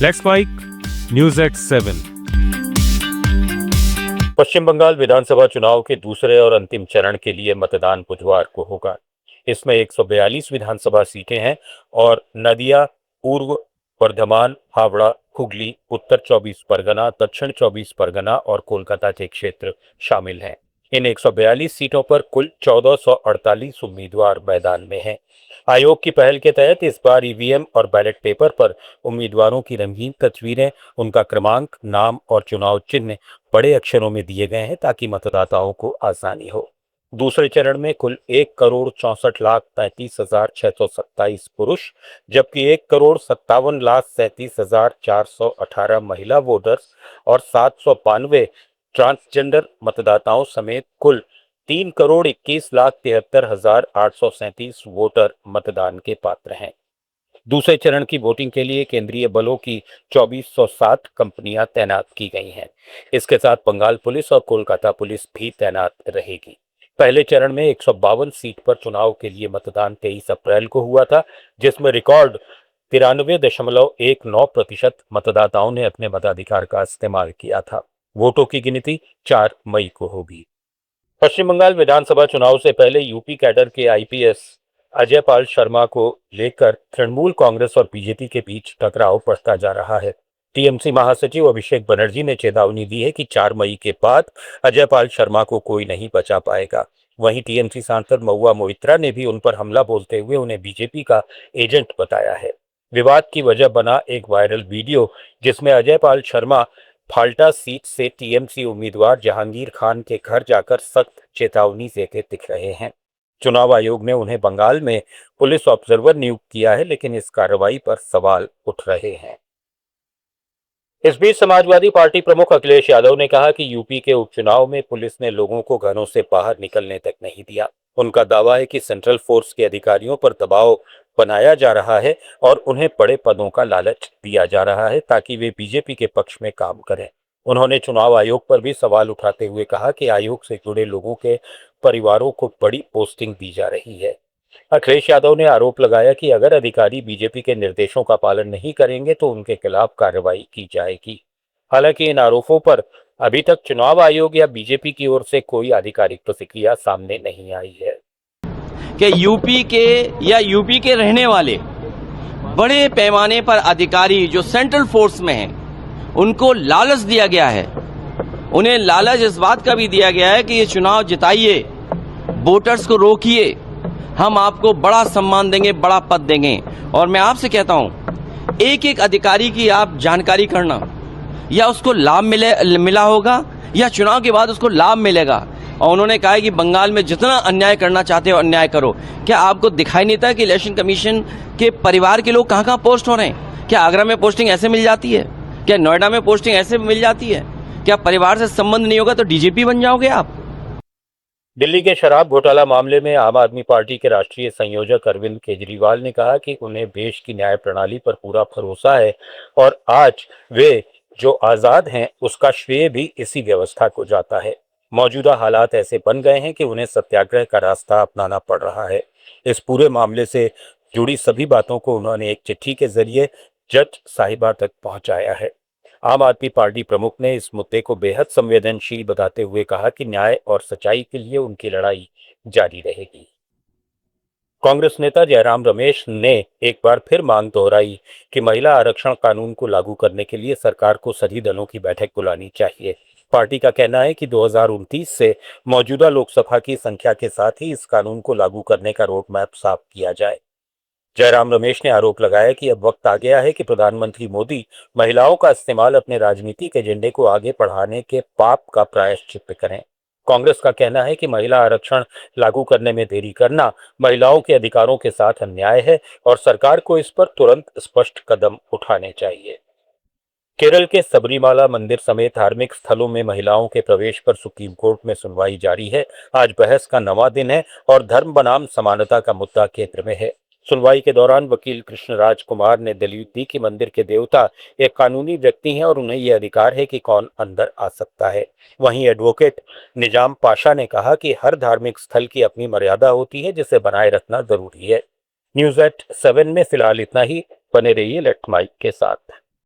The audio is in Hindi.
Let's make news at 7। Paschim Bangal विधानसभा चुनाव के दूसरे और अंतिम चरण के लिए मतदान बुधवार को होगा। इसमें 142 विधानसभा सीटें हैं और नदिया, पूर्व वर्धमान, हावड़ा, हुगली, उत्तर 24 परगना, दक्षिण 24 परगना और कोलकाता के क्षेत्र शामिल हैं। इन 142 सीटों पर कुल 1448 उम्मीदवार मैदान में हैं। आयोग की पहल के तहत इस बार ईवीएम और बैलेट पेपर पर उम्मीदवारों की रंगीन तस्वीरें, उनका क्रमांक, नाम और चुनाव चिन्ह बड़े अक्षरों में दिए गए हैं ताकि मतदाताओं को आसानी हो। दूसरे चरण में कुल 1,64,33,627 पुरुष जबकि 1,57,37,418 महिला वोटर्स और 792 ट्रांसजेंडर मतदाताओं समेत कुल 3,21,73,837 वोटर मतदान के पात्र हैं। दूसरे चरण की वोटिंग के लिए केंद्रीय बलों की 2407 कंपनियां तैनात की गई हैं। इसके साथ बंगाल पुलिस और कोलकाता पुलिस भी तैनात रहेगी। पहले चरण में 152 सीट पर चुनाव के लिए मतदान 23 अप्रैल को हुआ था, जिसमें रिकॉर्ड 93.19% मतदाताओं ने अपने मताधिकार का इस्तेमाल किया था। वोटों की गिनती 4 मई को होगी। पश्चिम बंगाल विधानसभा चुनाव से पहले यूपी कैडर के आईपीएस अजय पाल शर्मा को लेकर तृणमूल कांग्रेस और बीजेपी के बीच टकराव बढ़ता जा रहा है। टीएमसी महासचिव अभिषेक बनर्जी ने चेतावनी दी है कि 4 मई के बाद अजय पाल शर्मा को कोई नहीं बचा पाएगा। वहीं टीएमसी सांसद महुआ मोइत्रा ने भी उन पर हमला बोलते हुए उन्हें बीजेपी का एजेंट बताया है। विवाद की वजह बना एक वायरल वीडियो जिसमें अजय पाल शर्मा फाल्टा सीट से टीएमसी उम्मीदवार जहांगीर खान के घर जाकर सख्त चेतावनी देते दिख रहे हैं। चुनाव आयोग ने उन्हें बंगाल में पुलिस ऑब्जर्वर नियुक्त किया है, लेकिन इस कार्रवाई पर सवाल उठ रहे हैं। इस बीच समाजवादी पार्टी प्रमुख अखिलेश यादव ने कहा कि यूपी के उपचुनाव में पुलिस ने लोगों को घरों से बाहर निकलने तक नहीं दिया। उनका दावा है कि सेंट्रल फोर्स के अधिकारियों पर दबाव बनाया जा रहा है और उन्हें बड़े पदों का लालच दिया जा रहा है ताकि वे बीजेपी के पक्ष में काम करें। उन्होंने चुनाव आयोग पर भी सवाल उठाते हुए कहा कि आयोग से जुड़े लोगों के परिवारों को बड़ी पोस्टिंग दी जा रही है। अखिलेश यादव ने आरोप लगाया कि अगर अधिकारी बीजेपी के निर्देशों का पालन नहीं करेंगे तो उनके खिलाफ कार्रवाई की जाएगी। हालांकि इन आरोपों पर अभी तक चुनाव आयोग या बीजेपी की ओर से कोई आधिकारिक प्रतिक्रिया सामने नहीं आई है कि यूपी के या यूपी के रहने वाले बड़े पैमाने पर अधिकारी जो सेंट्रल फोर्स में हैं, उनको लालच दिया गया है। उन्हें लालच इस बात का भी दिया गया है कि ये चुनाव जिताइए, वोटर्स को रोकिए, हम आपको बड़ा सम्मान देंगे, बड़ा पद देंगे। और मैं आपसे कहता हूं, एक एक अधिकारी की आप जानकारी करना, या उसको लाभ मिला होगा या चुनाव के बाद उसको लाभ मिलेगा। और उन्होंने कहा है कि बंगाल में जितना अन्याय करना चाहते हो अन्याय करो। क्या आपको दिखाई नहीं था कि इलेक्शन कमीशन के परिवार के लोग कहाँ कहाँ पोस्ट हो रहे हैं? क्या आगरा में पोस्टिंग ऐसे मिल जाती है? क्या नोएडा में पोस्टिंग ऐसे मिल जाती है? क्या परिवार से संबंध नहीं होगा तो डीजीपी बन जाओगे आप? दिल्ली के शराब घोटाला मामले में आम आदमी पार्टी के राष्ट्रीय संयोजक अरविंद केजरीवाल ने कहा कि उन्हें देश की न्याय प्रणाली पर पूरा भरोसा है और आज वे जो आजाद हैं उसका श्रेय भी इसी व्यवस्था को जाता है। मौजूदा हालात ऐसे बन गए हैं कि उन्हें सत्याग्रह का रास्ता अपनाना पड़ रहा है। इस पूरे मामले से जुड़ी सभी बातों को उन्होंने एक चिट्ठी के जरिए जज साहिबा तक पहुंचाया है। आम आदमी पार्टी प्रमुख ने इस मुद्दे को बेहद संवेदनशील बताते हुए कहा कि न्याय और सच्चाई के लिए उनकी लड़ाई जारी रहेगी। कांग्रेस नेता जयराम रमेश ने एक बार फिर मांग दोहराई कि महिला आरक्षण कानून को लागू करने के लिए सरकार को सभी दलों की बैठक बुलानी चाहिए। पार्टी का कहना है कि 2029 से मौजूदा लोकसभा की संख्या के साथ ही इस कानून को लागू करने का रोड मैप साफ किया जाए। जयराम रमेश ने आरोप लगाया कि अब वक्त आ गया है कि प्रधानमंत्री मोदी महिलाओं का इस्तेमाल अपने राजनीतिक एजेंडे को आगे बढ़ाने के पाप का प्रायश्चित्त करें। कांग्रेस का कहना है कि महिला आरक्षण लागू करने में देरी करना महिलाओं के अधिकारों के साथ अन्याय है और सरकार को इस पर तुरंत स्पष्ट कदम उठाने चाहिए। केरल के सबरीमाला मंदिर समेत धार्मिक स्थलों में महिलाओं के प्रवेश पर सुप्रीम कोर्ट में सुनवाई जारी है। आज बहस का 9वां दिन है और धर्म बनाम समानता का मुद्दा केंद्र में है। सुनवाई के दौरान वकील कृष्णराज कुमार ने दलील दी कि मंदिर के देवता एक कानूनी व्यक्ति हैं और उन्हें यह अधिकार है कि कौन अंदर आ सकता है। वहीं एडवोकेट निजाम पाशा ने कहा कि हर धार्मिक स्थल की अपनी मर्यादा होती है जिसे बनाए रखना जरूरी है। न्यूज़ एट 7 में फिलहाल इतना ही। बने रहिए लेफ्ट माइक के साथ।